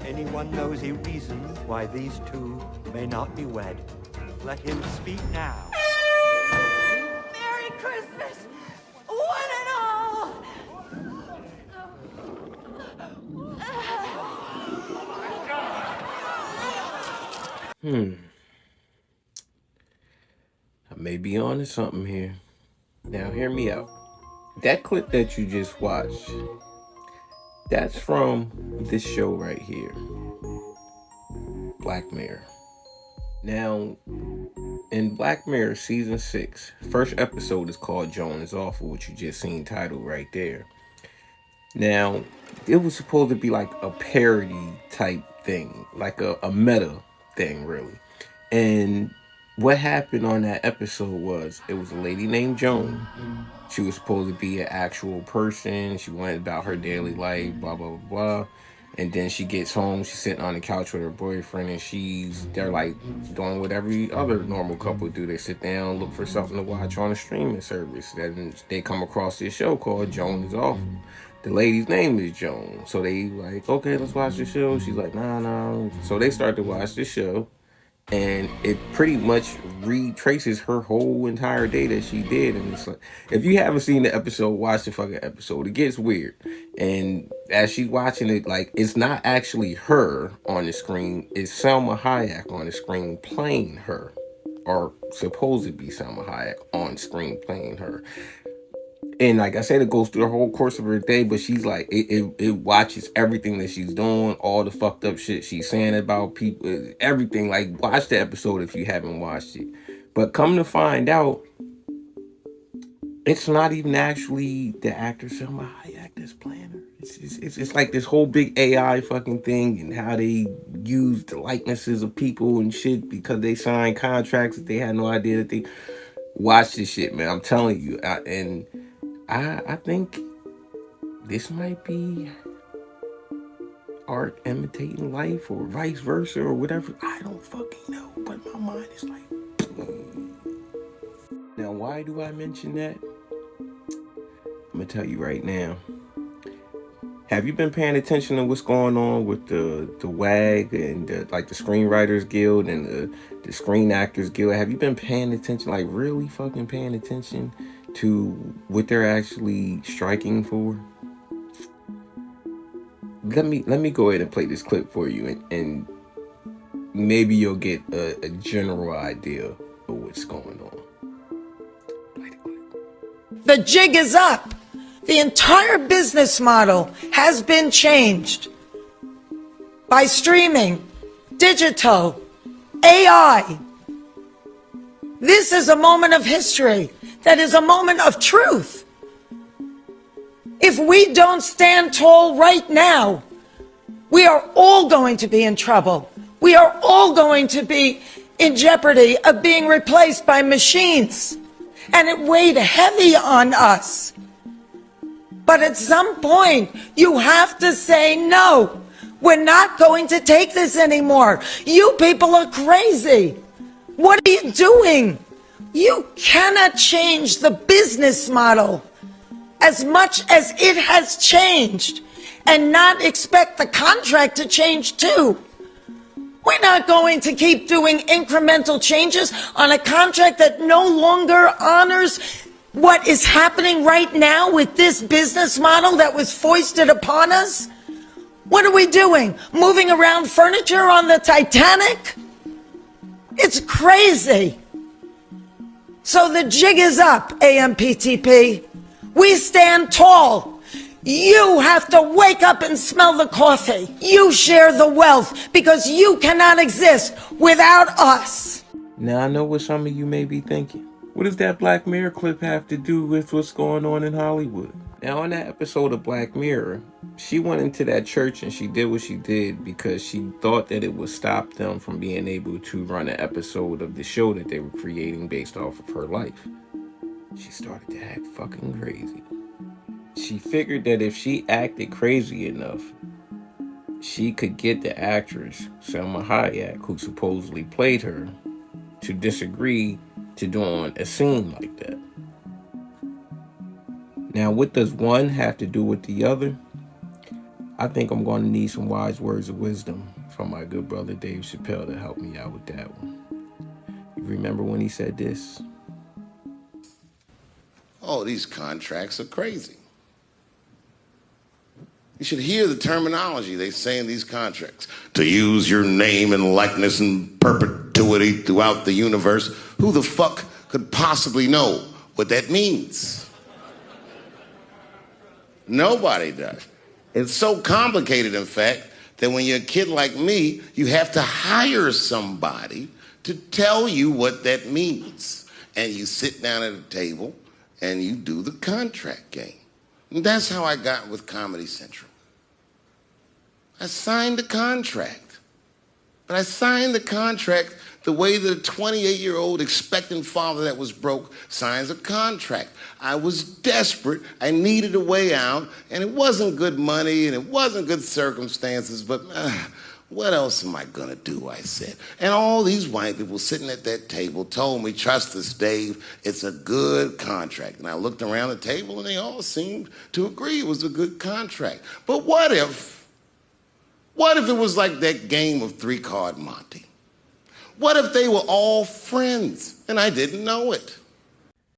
Anyone knows a reason why these two may not be wed? Let him speak now. Merry Christmas, one and all! I may be on to something here. Now, hear me out. That clip that you just watched, that's from this show right here, Black Mirror. Now, in Black Mirror season 6, first episode is called Joan is Awful, which you just seen titled right there. Now, it was supposed to be like a parody type thing, like a meta thing, really. And what happened on that episode was it was a lady named Joan. She was supposed to be an actual person. She went about her daily life, blah, blah, blah, blah. And then she gets home, she's sitting on the couch with her boyfriend, and they're like doing what every other normal couple do. They sit down, look for something to watch on a streaming service. Then they come across this show called Joan is Awful. The lady's name is Joan. So they like, okay, let's watch the show. She's like, nah. So they start to watch the show. And it pretty much retraces her whole entire day that she did. And it's like, if you haven't seen the episode, watch the fucking episode. It gets weird. And as she's watching it, like, it's not actually her on the screen. It's Salma Hayek on the screen playing her. Or supposed to be Salma Hayek on screen playing her. And like I said, it goes through the whole course of her day, but she's like, it watches everything that she's doing, all the fucked up shit she's saying about people, everything. Like, watch the episode if you haven't watched it. But come to find out, it's not even actually the actor Salma Hayek that's playing her. It's like this whole big AI fucking thing, and how they use the likenesses of people and shit because they signed contracts that they had no idea that they... Watch this shit, man. I'm telling you. I think this might be art imitating life, or vice versa, or whatever. I don't fucking know, but my mind is like... Now, why do I mention that? I'm gonna tell you right now. Have you been paying attention to what's going on with the WAG and the Screenwriters Guild and the Screen Actors Guild? Have you been paying attention, like really fucking paying attention to what they're actually striking for? Let me go ahead and play this clip for you, and maybe you'll get a general idea of what's going on. Play the clip. The jig is up. The entire business model has been changed by streaming, digital, AI. This is a moment of history. That is a moment of truth. If we don't stand tall right now, we are all going to be in trouble. We are all going to be in jeopardy of being replaced by machines. And it weighed heavy on us. But at some point, you have to say, no, we're not going to take this anymore. You people are crazy. What are you doing? You cannot change the business model as much as it has changed and not expect the contract to change too. We're not going to keep doing incremental changes on a contract that no longer honors what is happening right now with this business model that was foisted upon us. What are we doing? Moving around furniture on the Titanic? It's crazy. So the jig is up, AMPTP. We stand tall. You have to wake up and smell the coffee. You share the wealth because you cannot exist without us. Now, I know what some of you may be thinking. What does that Black Mirror clip have to do with what's going on in Hollywood? Now, on that episode of Black Mirror, she went into that church and she did what she did because she thought that it would stop them from being able to run an episode of the show that they were creating based off of her life. She started to act fucking crazy. She figured that if she acted crazy enough, she could get the actress, Salma Hayek, who supposedly played her, to disagree to doing a scene like that. Now, what does one have to do with the other? I think I'm going to need some wise words of wisdom from my good brother Dave Chappelle to help me out with that one. You remember when he said this? Oh, these contracts are crazy. You should hear the terminology they say in these contracts. To use your name and likeness in perpetuity throughout the universe. Who the fuck could possibly know what that means? Nobody does. It's so complicated, in fact, that when you're a kid like me, you have to hire somebody to tell you what that means. And you sit down at a table and you do the contract game. And that's how I got with Comedy Central. I signed the contract. But I signed the contract the way that a 28-year-old expectant father that was broke signs a contract. I was desperate. I needed a way out. And it wasn't good money and it wasn't good circumstances. But what else am I going to do, I said. And all these white people sitting at that table told me, trust us, Dave, it's a good contract. And I looked around the table and they all seemed to agree it was a good contract. But what if it was like that game of three-card Monte? What if they were all friends and I didn't know it?